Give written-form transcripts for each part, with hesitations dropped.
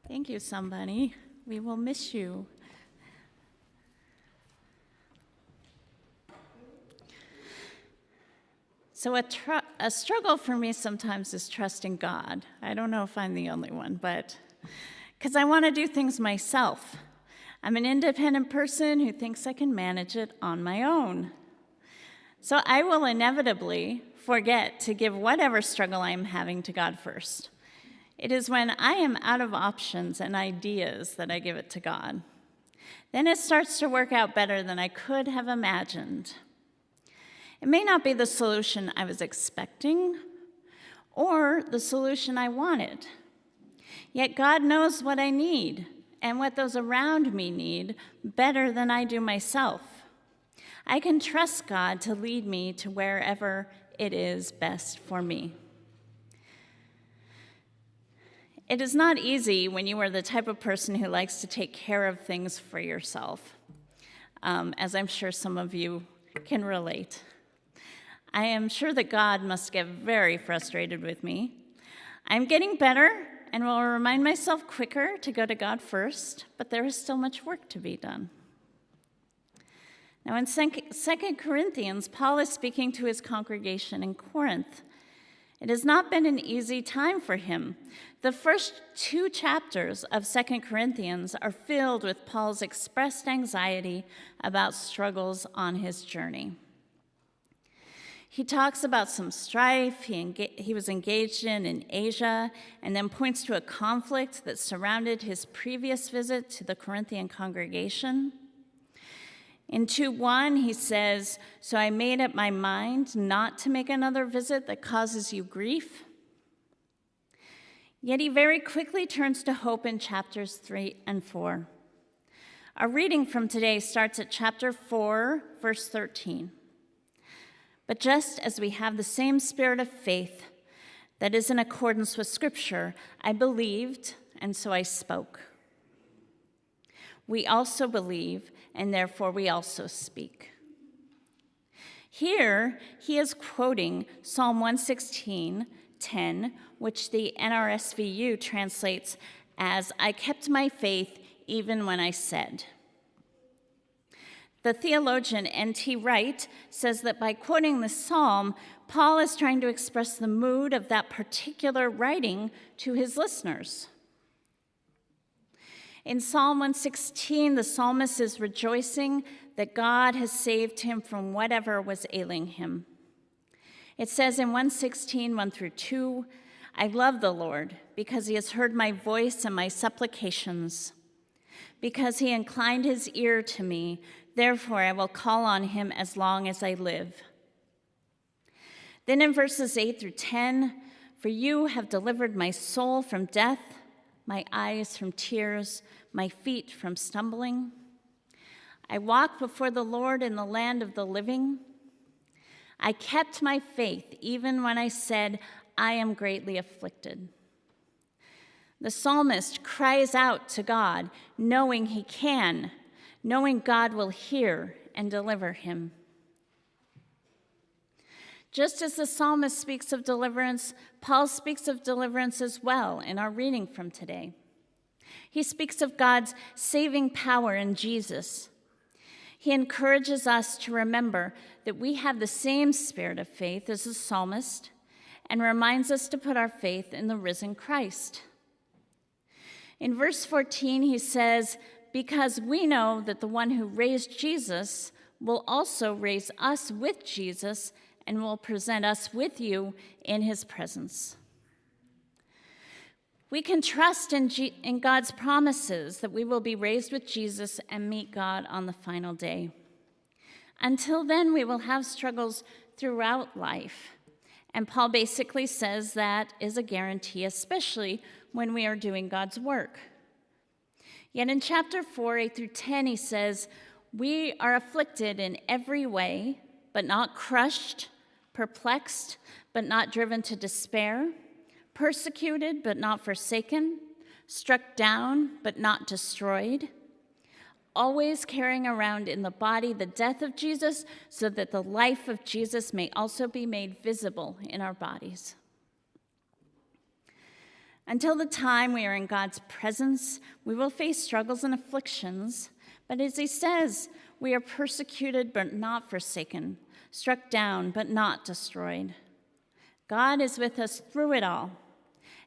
Thank you, somebody. We will miss you. So a struggle for me sometimes is trusting God. I don't know if I'm the only one, but because I want to do things myself. I'm an independent person who thinks I can manage it on my own. So I will inevitably forget to give whatever struggle I am having to God first. It is when I am out of options and ideas that I give it to God. Then it starts to work out better than I could have imagined. It may not be the solution I was expecting or the solution I wanted. Yet God knows what I need and what those around me need better than I do myself. I can trust God to lead me to wherever it is best for me. It is not easy when you are the type of person who likes to take care of things for yourself, as I'm sure some of you can relate. I am sure that God must get very frustrated with me. I'm getting better and will remind myself quicker to go to God first, but there is still much work to be done. Now in 2 Corinthians, Paul is speaking to his congregation in Corinth. It has not been an easy time for him. The first 2 chapters of 2 Corinthians are filled with Paul's expressed anxiety about struggles on his journey. He talks about some strife he was engaged in Asia, and then points to a conflict that surrounded his previous visit to the Corinthian congregation. In 2:1, he says, "So I made up my mind not to make another visit that causes you grief." Yet he very quickly turns to hope in chapters 3 and 4. Our reading from today starts at chapter 4, verse 13. But just as we have the same spirit of faith that is in accordance with Scripture, I believed, and so I spoke. We also believe, and therefore we also speak. Here, he is quoting Psalm 116:10, which the NRSVU translates as, "I kept my faith even when I said." The theologian N.T. Wright says that by quoting this psalm, Paul is trying to express the mood of that particular writing to his listeners. In Psalm 116, the psalmist is rejoicing that God has saved him from whatever was ailing him. It says in 116, 1-2, "I love the Lord because he has heard my voice and my supplications. Because he inclined his ear to me, therefore I will call on him as long as I live." Then in verses 8-10, "For you have delivered my soul from death, my eyes from tears, my feet from stumbling. I walked before the Lord in the land of the living. I kept my faith even when I said, I am greatly afflicted." The psalmist cries out to God, knowing he can, knowing God will hear and deliver him. Just as the psalmist speaks of deliverance, Paul speaks of deliverance as well in our reading from today. He speaks of God's saving power in Jesus. He encourages us to remember that we have the same spirit of faith as the psalmist and reminds us to put our faith in the risen Christ. In verse 14, he says, "Because we know that the one who raised Jesus will also raise us with Jesus and will present us with you in his presence." We can trust in God's promises that we will be raised with Jesus and meet God on the final day. Until then, we will have struggles throughout life. And Paul basically says that is a guarantee, especially when we are doing God's work. Yet in chapter 4, 8-10, he says, "We are afflicted in every way, but not crushed, perplexed, but not driven to despair, persecuted, but not forsaken, struck down, but not destroyed, always carrying around in the body the death of Jesus, so that the life of Jesus may also be made visible in our bodies." Until the time we are in God's presence, we will face struggles and afflictions, but as he says, we are persecuted but not forsaken, struck down but not destroyed. God is with us through it all,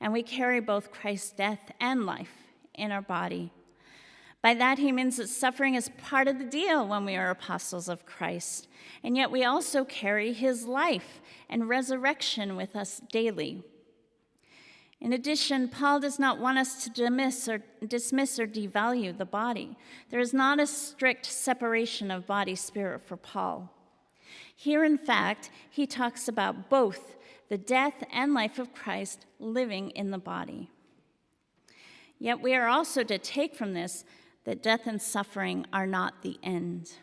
and we carry both Christ's death and life in our body. By that, he means that suffering is part of the deal when we are apostles of Christ, and yet we also carry his life and resurrection with us daily. In addition, Paul does not want us to dismiss or devalue the body. There is not a strict separation of body-spirit for Paul. Here, in fact, he talks about both the death and life of Christ living in the body. Yet we are also to take from this that death and suffering are not the end.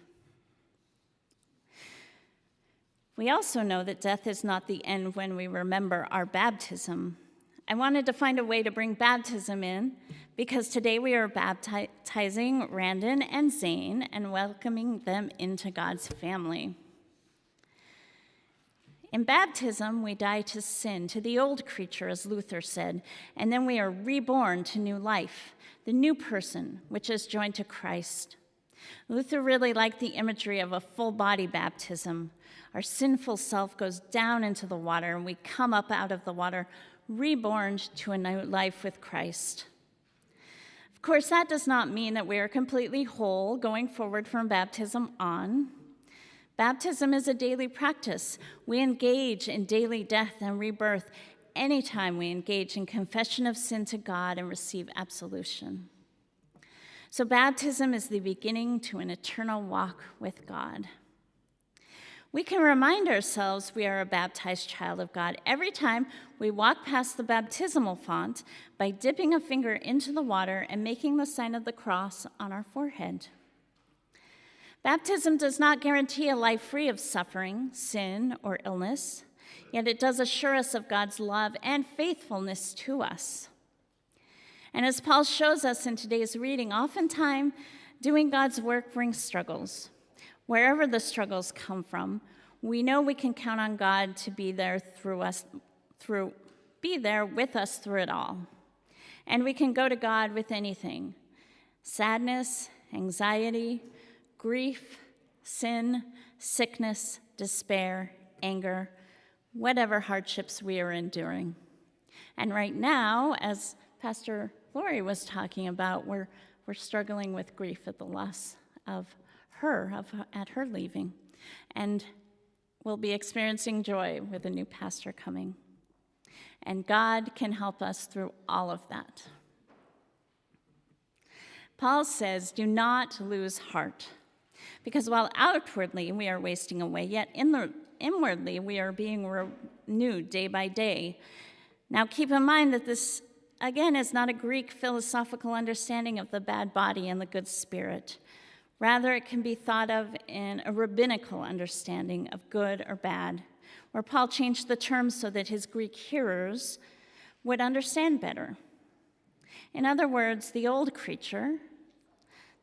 We also know that death is not the end when we remember our baptism. I wanted to find a way to bring baptism in because today we are baptizing Randon and Zane and welcoming them into God's family. In baptism, we die to sin, to the old creature, as Luther said, and then we are reborn to new life, the new person, which is joined to Christ. Luther really liked the imagery of a full-body baptism. Our sinful self goes down into the water, and we come up out of the water, reborn to a new life with Christ. Of course, that does not mean that we are completely whole going forward from baptism on. Baptism is a daily practice. We engage in daily death and rebirth anytime we engage in confession of sin to God and receive absolution. So baptism is the beginning to an eternal walk with God. We can remind ourselves we are a baptized child of God every time we walk past the baptismal font by dipping a finger into the water and making the sign of the cross on our forehead. Baptism does not guarantee a life free of suffering, sin, or illness, yet it does assure us of God's love and faithfulness to us. And as Paul shows us in today's reading, oftentimes doing God's work brings struggles. Wherever the struggles come from, we know we can count on God to be there with us through it all. And we can go to God with anything: sadness, anxiety, grief, sin, sickness, despair, anger, whatever hardships we are enduring. And right now, as Pastor Lori was talking about, we're struggling with grief at the loss of her, at her leaving. And we'll be experiencing joy with a new pastor coming. And God can help us through all of that. Paul says, do not lose heart. Because while outwardly we are wasting away, yet inwardly we are being renewed day by day. Now keep in mind that this, again, is not a Greek philosophical understanding of the bad body and the good spirit. Rather, it can be thought of in a rabbinical understanding of good or bad, where Paul changed the terms so that his Greek hearers would understand better. In other words, the old creature,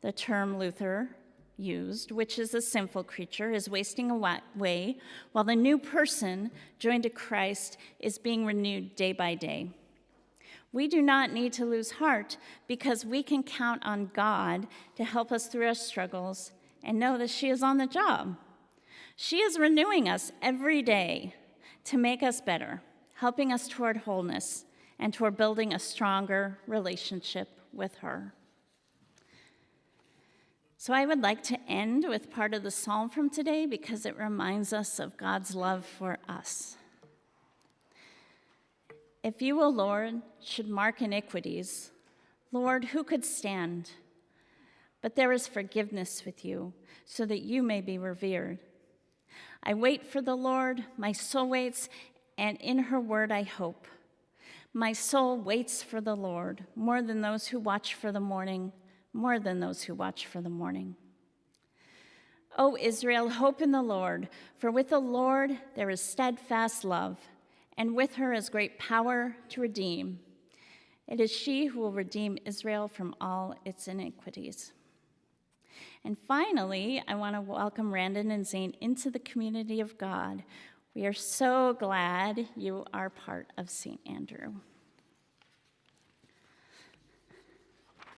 the term Luther used, which is a sinful creature, is wasting away, while the new person joined to Christ is being renewed day by day. We do not need to lose heart because we can count on God to help us through our struggles and know that she is on the job. She is renewing us every day to make us better, helping us toward wholeness and toward building a stronger relationship with her. So I would like to end with part of the psalm from today because it reminds us of God's love for us. If you, O Lord, should mark iniquities, Lord, who could stand? But there is forgiveness with you, so that you may be revered. I wait for the Lord, my soul waits, and in her word I hope. My soul waits for the Lord, more than those who watch for the morning, more than those who watch for the morning. O Israel, hope in the Lord, for with the Lord there is steadfast love, and with her is great power to redeem. It is she who will redeem Israel from all its iniquities. And finally, I want to welcome Randon and Zane into the community of God. We are so glad you are part of St. Andrew.